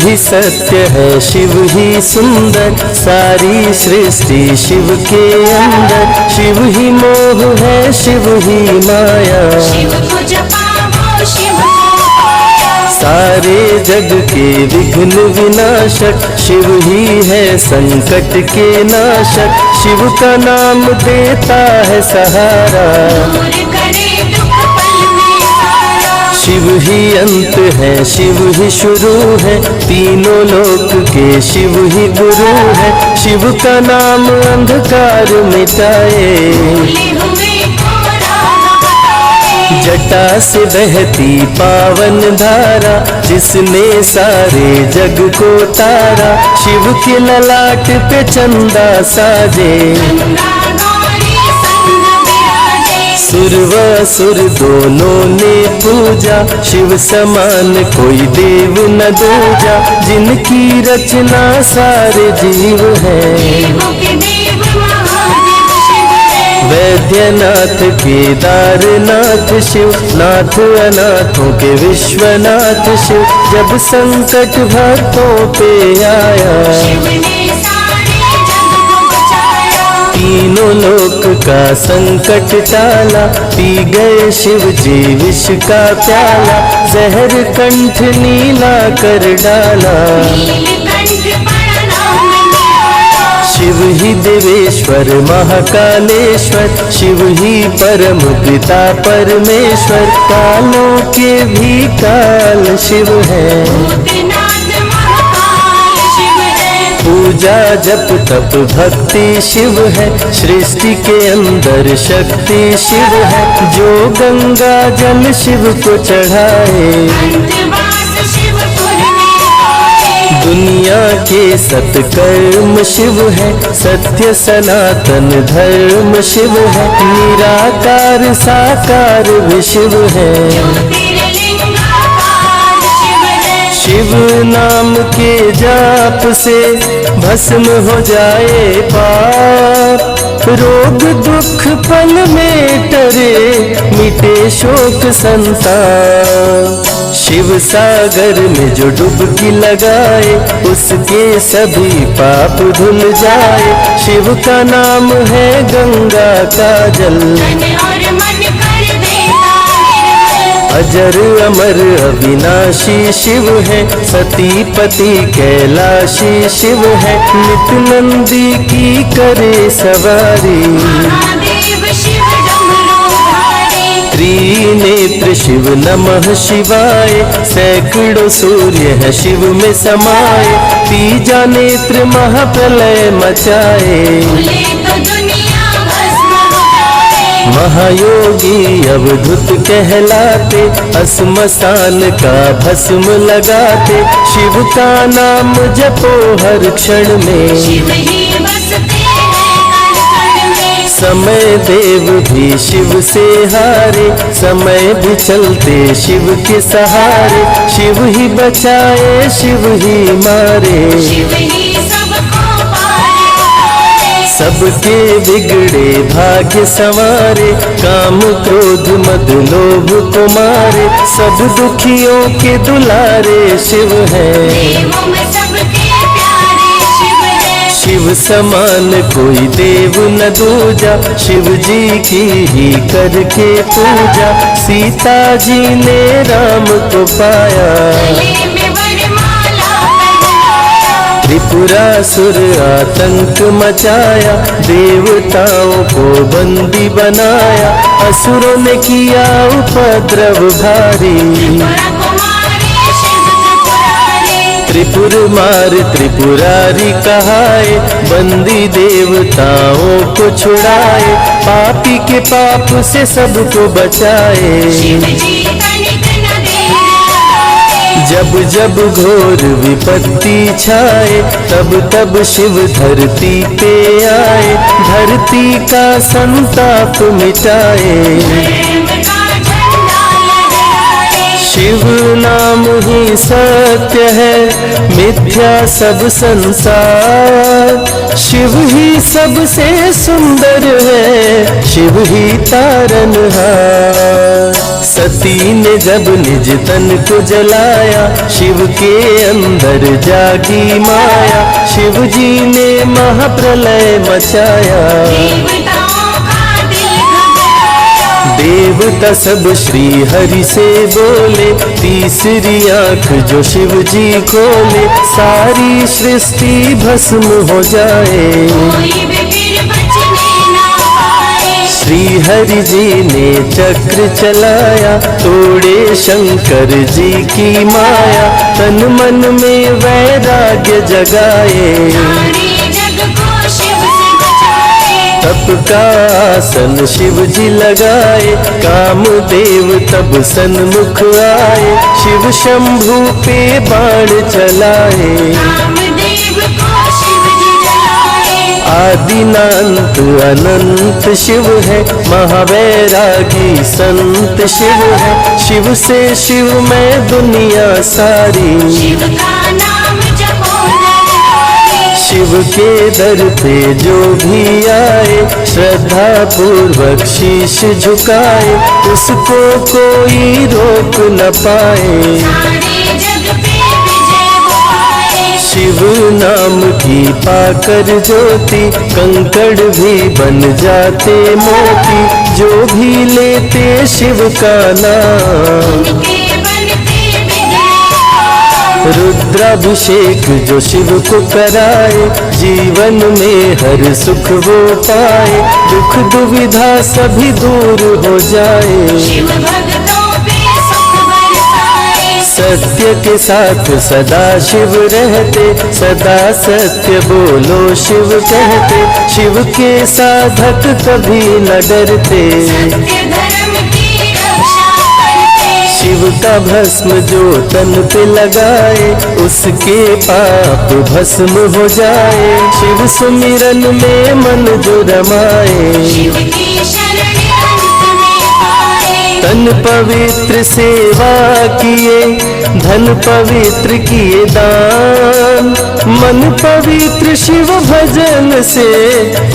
ही सत्य है, शिव ही सुंदर, सारी सृष्टि शिव के अंदर। शिव ही मोह है, शिव ही माया, शिव को जपाओ शिव को पाया। सारे जग के विघ्न विनाशक, शिव ही है संकट के नाशक। शिव का नाम देता है सहारा, दूर करे दुख पल में सारा। शिव ही अंत है, शिव ही शुरू है, तीनों लोक के शिव ही गुरु है। शिव का नाम अंधकार मिटाए, भूले हुए को राह बताए। जटा से बहती पावन धारा, जिसने सारे जग को तारा। शिव के ललाट पे चंदा साजे, गंगा गौरी संग विराजे। सुर व असुर दोनों ने पूजा, शिव समान कोई देव न दूजा। जिनकी रचना सारे जीव हैं, देवों के देव महादेव शिव है। वैद्यनाथ केदारनाथ शिव, नाथ अनाथों के विश्वनाथ शिव। जब संकट भक्तों पे आया, शिव ने सारे जग को बचाया। तीनों लोक का संकट टाला, पी गए शिव जी विष का प्याला। जहर कंठ नीला कर डाला, नीलकंठ बड़ा नाम निराला। शिव ही देवेश्वर महाकालेश्वर, शिव ही परम पिता परमेश्वर। कालों के भी काल शिव है, भूतनाथ महाकाल शिव है। पूजा जप तप भक्ति शिव है, सृष्टि के अंदर शक्ति शिव है। जो गंगा जल शिव को चढ़ाए, अंतवास शिवपुर में आए। दुनिया के सत्कर्म शिव है, सत्य सनातन धर्म शिव है। निराकार साकार भी शिव है, ज्योतिर्लिंगाकार शिव है। शिव नाम के जाप से भस्म हो जाए पाप। रोग दुख पल में टरे, मिटे शोक संताप। शिव सागर में जो डुबकी लगाए, उसके सभी पाप धुल जाए। शिव का नाम है गंगा का जल, तन और मन कर देता निर्मल। अजर अमर अविनाशी शिव है, सतीपति कैलाशी शिव है। नित्यानंदी की करे सवारी, महादेव शिव डमरूधारी। त्रिनेत्र शिव नमः शिवाय। सैकड़ों सूर्य है शिव में समाये, तीजा नेत्र महाप्रलय मचाए। भूले तो दुनिया भस्म हो जाए। महायोगी अवधूत कहलाते, श्मशान का भस्म लगाते। शिव का नाम जपो हर क्षण में, शिव ही बसते हैं कण कण में। समय देव भी शिव से हारे, समय भी चलते शिव के सहारे। शिव ही बचाए शिव ही मारे, शिव ही सबको पारे उतारे। सबके बिगड़े भाग्य संवारे। काम क्रोध मद लोभ को मारे, सब दुखियों के दुलारे शिव है। देवों में सबके प्यारे शिव है। शिव समान कोई देव न दूजा, शिव जी की ही करके पूजा। सीता जी ने राम को पाया, गले में वरमाला पहनाया। त्रिपुरासुर आतंक मचाया, देवताओं को बंदी बनाया। असुरों ने किया उपद्रव भारी, त्रिपुरा कुमारी शिव त्रिपुरारी। त्रिपुर मार त्रिपुरारी कहाए, बंदी देवताओं को छुड़ाए। पापी के पाप से सबको बचाए, शिव जी तनिक न देर लगाए। जब जब घोर विपत्ति छाए, तब तब शिव धरती पे आए। धरती का संताप मिटाए, धर्म का झंडा लहराए। शिव नाम ही सत्य है, मिथ्या सब संसार। शिव ही सबसे सुंदर है, शिव ही तारनहार। सती ने जब निज तन को जलाया, शिव के अंदर जागी माया, शिव जी ने महाप्रलय मचाया। देवताओं का दिल घबराया। देवता सब श्री हरि से बोले, तीसरी आंख जो शिव जी खोले, सारी सृष्टि भस्म हो जाए। कोई भी फिर बचने ना पाए। श्री हरि जी ने चक्र चलाया, तोड़े शंकर जी की माया, तन मन में वैराग्य जगाए। सारे जग को शिव से बचाए। तप का आसन शिव जी लगाए, कामदेव तब सन्मुख आए, शिव शंभु पे बाण चलाए। कामदेव को शिव जी जलाए। आदिनांत अनंत शिव है, महावैरागी संत शिव है, शिव से शिव में दुनिया सारी। शिव का नाम जपो नर शिव के दर पे जो भी आए, श्रद्धा पूर्वक शीश झुकाए, उसको कोई रोक न पाए। सारे जग पे विजय वो पाए। शिव नाम की पाकर ज्योति, कंकड़ भी बन जाते मोती, जो भी लेते शिव का नाम। उनके बनते बिगड़े। रुद्राभिषेक जो शिव को कराए, जीवन में हर सुख वो पाए, दुख दुविधा सभी दूर हो जाए। शिव भक्तों पे सुख बरसाए। सत्य के साथ सदा शिव रहते, सदा सत्य बोलो शिव कहते, शिव के साधक कभी न डरते। सत्य धर्म की रक्षा करते। शिव का भस्म जो तन पे लगाए, उसके पाप भस्म हो जाए। शिव सुमिरन में मन जो रमाए, शिव की शरण अंत में पाए। तन पवित्र सेवा किए, धन पवित्र किए दान, मन पवित्र शिव भजन से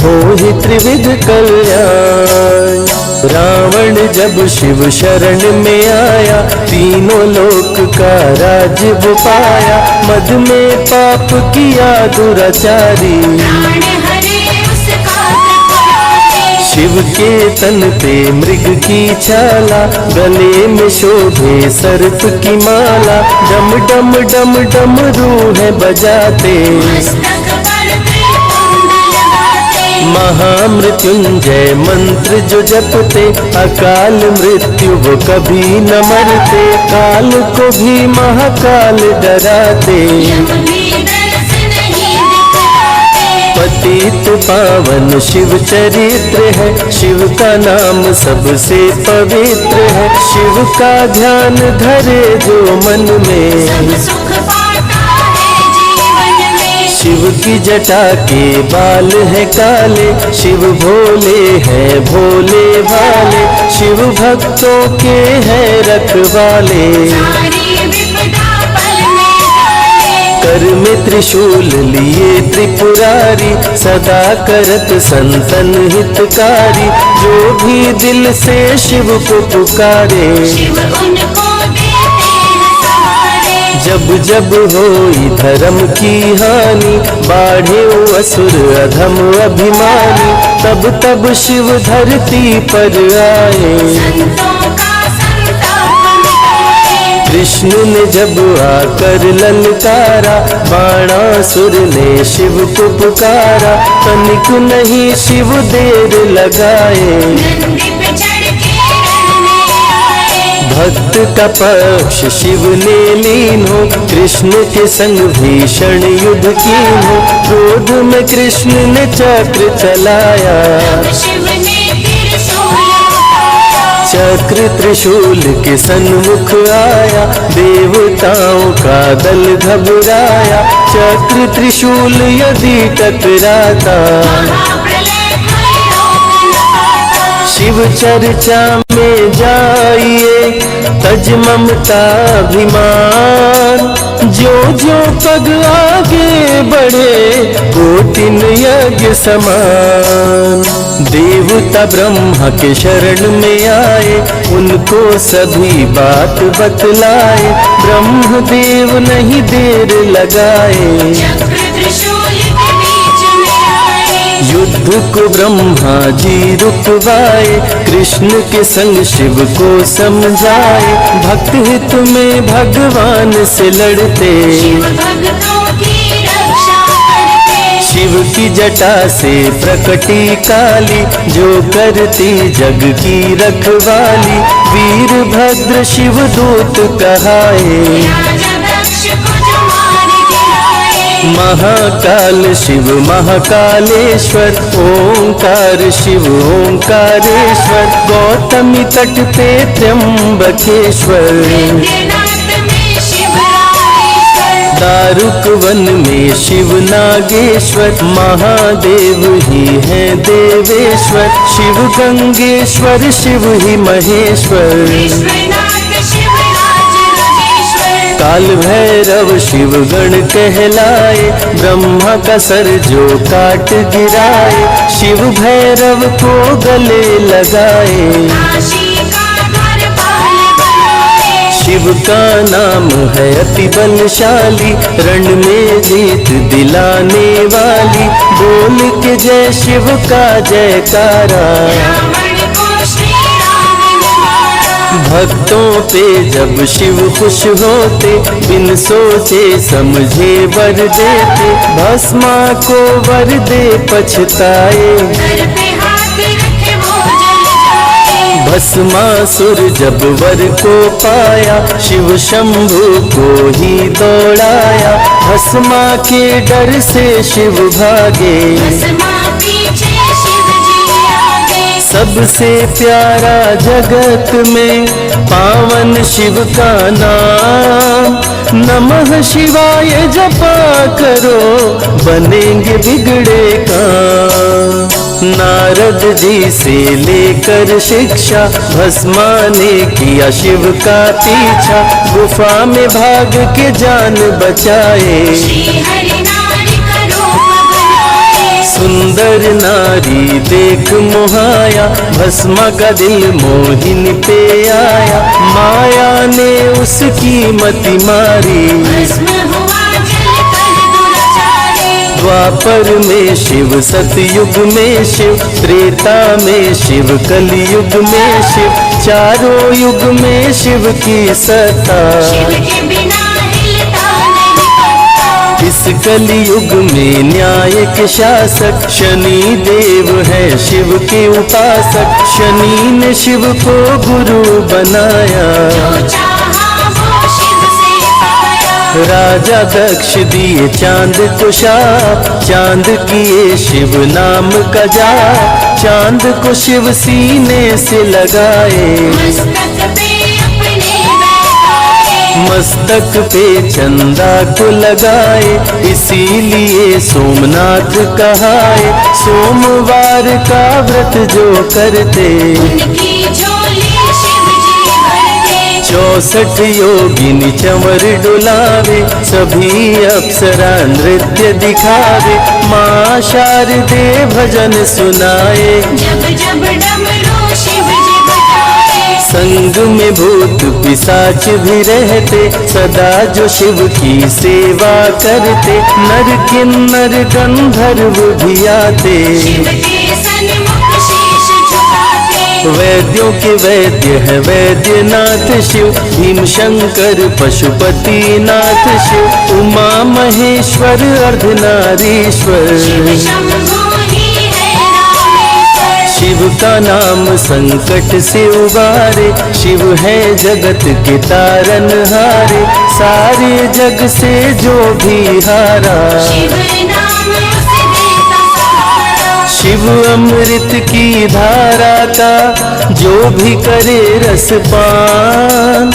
हो ही त्रिविध कल्याण। रावण जब शिव शरण में आया, तीनों लोक का राज वो पाया, मद में पाप किया दुराचारी। प्राण हरे उसका त्रिपुरारी। शिव के तन पे मृग की छाला, गले में शोभे सर्प की माला, डम डम डम डम रूह बजाते, मस्तक पर त्रिपुंड लगाते। महामृत्युंजय मंत्र जो जपते, अकाल मृत्यु वो कभी न मरते, काल को भी महाकाल डराते। यम भी दर्श नहीं दिखलाते। पतित पावन शिव चरित्र है, शिव का नाम सबसे पवित्र है, शिव का ध्यान धरे जो मन में, सब सुख पाता है जीवन में। शिव की जटा के बाल है काले, शिव भोले हैं भोले भाले, शिव भक्तों के हैं रखवाले। सारी विपदा पल में टाले। कर में त्रिशूल लिए त्रिपुरारी, सदा करत संतन हितकारी, जो भी दिल से शिव को पुकारे। शिव उनको देते हैं सहारे। जब जब होई धर्म की हानि, बाढ़े असुर अधम अभिमानी, तब तब शिव धरती पर आए। संतों का संताप मिटाए। कृष्ण ने जब आकर ललकारा, बाणासुर ने शिव को पुकारा, तनिक नहीं शिव देर लगाए। नंदी पे चढ़ के रण में आए। भक्त का पक्ष शिव ने लीन हो, कृष्ण के संग भीषण युद्ध कीन हो, क्रोध में कृष्ण ने चक्र चलाया। तब शिव ने त्रिशूल उठाया। चक्र त्रिशूल के सन्मुख आया, देवताओं का दल घबराया, चक्र त्रिशूल यदि टकराता, महाप्रलय कोई रोक न पाता। शिव चर्चा में जाइए, तज ममता अभिमान, जो जो पग आगे बढ़े, कोटिन यज्ञ समान। देवता ब्रह्मा के शरण में आए, उनको सभी बात बतलाए। ब्रह्मदेव नहीं देर लगाए, चक्र त्रिशूल के बीच में आए। युद्ध को ब्रह्मा जी रुकवाए, कृष्ण के संग शिव को समझाए। भक्त हित में भगवान से लड़ते, शिव भक्तों की रक्षा करते। शिव की जटा से प्रकटी काली, जो करती जग की रखवाली। वीरभद्र शिव दूत कहाए, राजा दक्ष को जो मार गिराए। महाकाल शिव महाकालेश्वर, ओंकार शिव ओंकारेश्वर। गौतमी तट पे त्र्यंबकेश्वर, वैद्यनाथ में शिव रामेश्वर। दारुक वन में शिव नागेश्वर। महादेव ही है देवेश्वर, शिव गंगेश्वर शिव ही महेश्वर। विश्वनाथ शिव राज राजेश्वर। काल भैरव शिव गण कहलाए, ब्रह्मा का सर जो काट गिराए। शिव भैरव को गले लगाए, काशी का द्वारपाल बनाए। शिव का नाम है अति बलशाली, रण में जीत दिलाने वाली। बोल के जय शिव का जयकारा, रावण को श्री राम ने मारा। भक्तों पे जब शिव खुश होते, बिन सोचे समझे वर देते। भस्मा को वर दे पछताए, सर पे हाथ रखे वो जल जाए। भस्मासुर जब वर को पाया, शिव शंभु को ही दौड़ाया। भस्मा के डर से शिव भागे, भस्मा पीछे शिव जी आगे। सबसे प्यारा जगत में पावन शिव का नाम। नमः शिवाय जपा करो, बनेंगे बिगड़े काम। नारद जी से लेकर शिक्षा, भस्मा ने किया शिव का पीछा। गुफा में भाग के जान बचाए, श्री हरि नारी का रूप बनाए। सुंदर नारी देख मोहाया, भस्मा का दिल मोहिनी पे आया। माया ने उसकी मति मारी, भस्म हुआ जल कर दुराचारी। द्वापर में शिव, सतयुग में शिव, त्रेता में शिव, कलयुग में शिव। चारों युग में शिव की सत्ता, शिव के बिना हिलता नहीं पत्ता। इस कलयुग में न्याय के शासक, शनि देव है शिव के उपासक। शनि ने शिव को गुरु बनाया, जो चाहा वो शिव से पाया। राजा दक्ष दिए चांद को शाप, चांद किए शिव नाम का जाप। चांद को शिव सीने से लगाए, मस्तक पे अपने बैठाए। मस्तक पे चंदा को लगाए। इसीलिए सोमनाथ कहाए, सोमवार का व्रत जो करते। उनकी झोली शिव जी भरते। 64 योगिनी चंवर डुलावे, सभी अप्सरा नृत्य दिखावे। माँ शारदे भजन सुनाए, जब जब डमरू शिव जी बजाए। संग में भूत पिशाच भी रहते, सदा जो शिव की सेवा करते। नर किन्नर गंधर्व भी आते, शिव के सन्मुख शीश झुकाते। वैद्यों के वैद्य है वैद्यनाथ शिव। भीम शंकर पशुपति नाथ शिव, उमा महेश्वर अर्धनारीश्वर। शिव शंभु ही है रामेश्वर। शिव का नाम संकट से उबारे, शिव है जगत के तारनहारे। सारे जग से जो भी हारा, शिव नाम उसे देता सहारा। शिव अमृत की धारा का जो भी करे रसपान।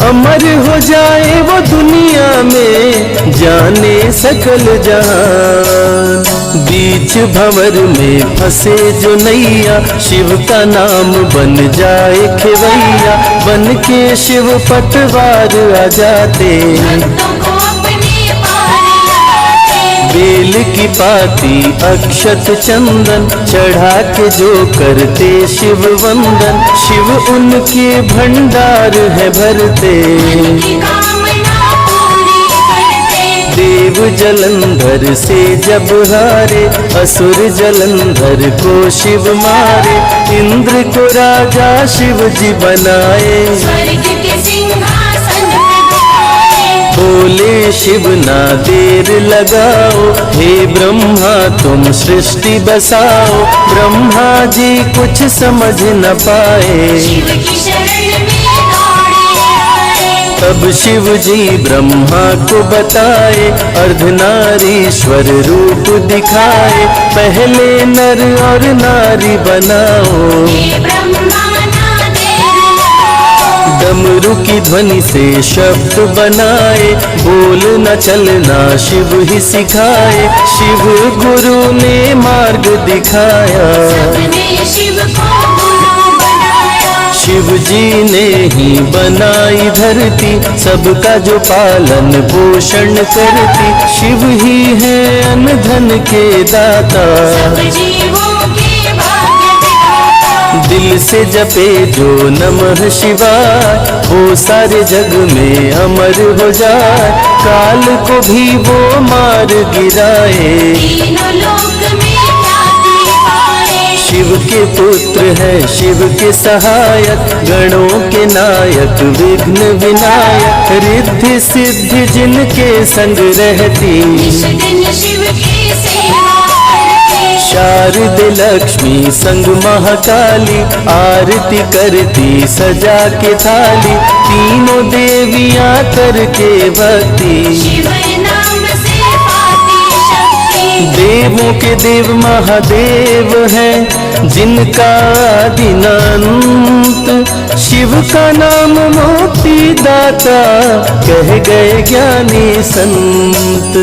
अमर हो जाए वो दुनिया में, जाने सकल जहान। बीच भंवर में फंसे जो नैया, शिव का नाम बन जाए खेवैया। बन के शिव पटवार आ जाते, भक्तों को अपने पार लगाते। बेल की पाती अक्षत चंदन चढ़ा के जो करते शिव वंदन, शिव उनके भंडार है भरते। मन की कामना पूरी करते। देव जलंधर से जब हारे, असुर जलंधर को शिव मारे। इंद्र को राजा शिव जी बनाए, स्वर्ग के सिंहासन पे बिठाए। बोले शिव ना देर लगाओ, हे ब्रह्मा तुम सृष्टि बसाओ। ब्रह्मा जी कुछ समझ न पाए, शिव की शरण में दौड़े आए। तब शिव जी ब्रह्मा को बताए, अर्धनारीश्वर रूप दिखाए। पहले नर और नारी बनाओ, हे ब्रह्मा ना देर लगाओ। डमरू की ध्वनि से शब्द बनाए। बोल न चलना शिव ही सिखाए, शिव गुरु ने मार्ग दिखाया। सबने शिव को गुरु बनाया। शिव जी ने ही बनाई धरती, सबका जो पालन पोषण करती। शिव ही है अन्न धन के दाता, सब जीवों के भाग्य विधाता। दिल से जपे जो नमः शिवाय, वो सारे जग में अमर हो जाए। काल को भी वो मार गिराए, तीनों लोक में ख्याति पाए। शिव के पुत्र है शिव के सहायक, गणों के नायक विघ्न विनायक। रिद्धि सिद्धि जिनके संग रहती, इस दिन शिव की सेवा करते। शारद लक्ष्मी संग महाकाली, आरती करती सजा के थाली। तीनों देवियां करके भक्ति, शिव नाम से पाती शक्ति। देवों के देव महादेव हैं, जिनका आदिनांत। शिव का नाम मुक्ति दाता, कह गए ज्ञानी संत।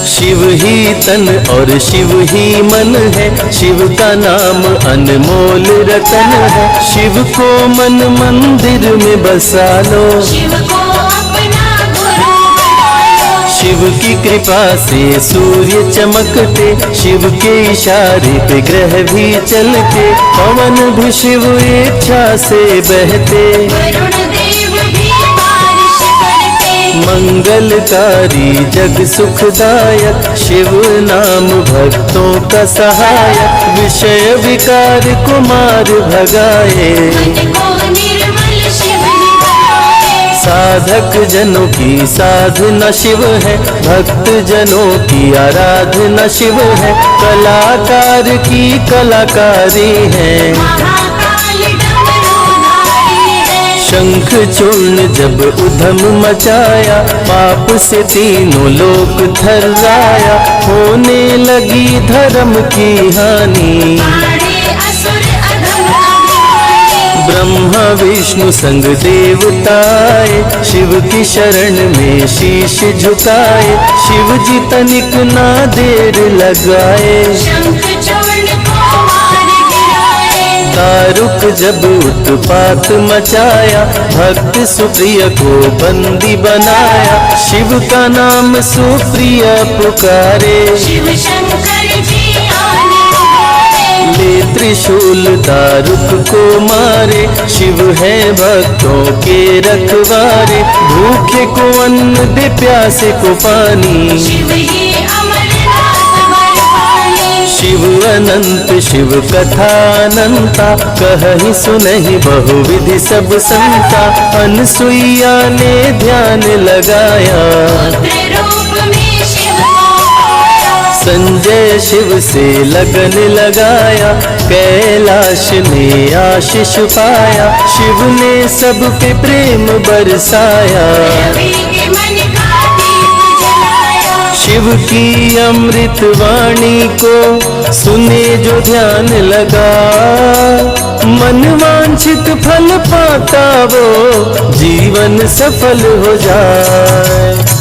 शिव ही तन और शिव ही मन है, शिव का नाम अनमोल रतन है। शिव को मन मंदिर में बसा लो, शिव को अपना गुरु बना लो। शिव की कृपा से सूर्य चमकते, शिव के इशारे पे ग्रह भी चलते। पवन भी शिव इच्छा से बहते, वरुण देव भी बारिश करते। मंगलकारी जग सुखदायक। शिव नाम भक्तों का सहायक, विषय विकार को मार भगाए। मन को निर्मल शिव ने बनाए। साधक जनों की साधना शिव है, भक्त जनों की आराधना शिव है। कलाकार की कलाकारी है, महाकाल डमरूधारी है। शंख चूर्ण जब उधम मचाया, पाप से तीनों लोक थर्राया। होने लगी धर्म की हानि, मारे असुर अधम अभिमानी। ब्रह्मा विष्णु संग देवताए, शिव की शरण में शीश झुकाए। शिव जी तनिक ना देर लगाए, शंख चूर्ण को मार गिराए। दारुक जब उत्पात मचाया, भक्त सुप्रिय को बंदी बनाया। शिव का नाम सुप्रिय पुकारे, शिव शंकर जी आने उबारे। ले त्रिशूल दारुक को मारे। शिव है भक्तों के रखवारे, भूखे को अन्न दे प्यासे को पानी। शिव ही अमरनाथ बरपाली। शिव अनंत शिव कथा अनंता, कहि सुनहि बहुविधि सब संता। अनसुईया ने ध्यान लगाया, पुत्र रूप में शिव को पाया। संजय शिव से लगन लगाया। कैलाश में आशीष पाया, शिव ने सब पे प्रेम बरसाया। रवि के मन का दीप जलाया। शिव की अमृत वाणी को सुने जो ध्यान लगा, मन वांछित फल पाता वो जीवन सफल हो जाए।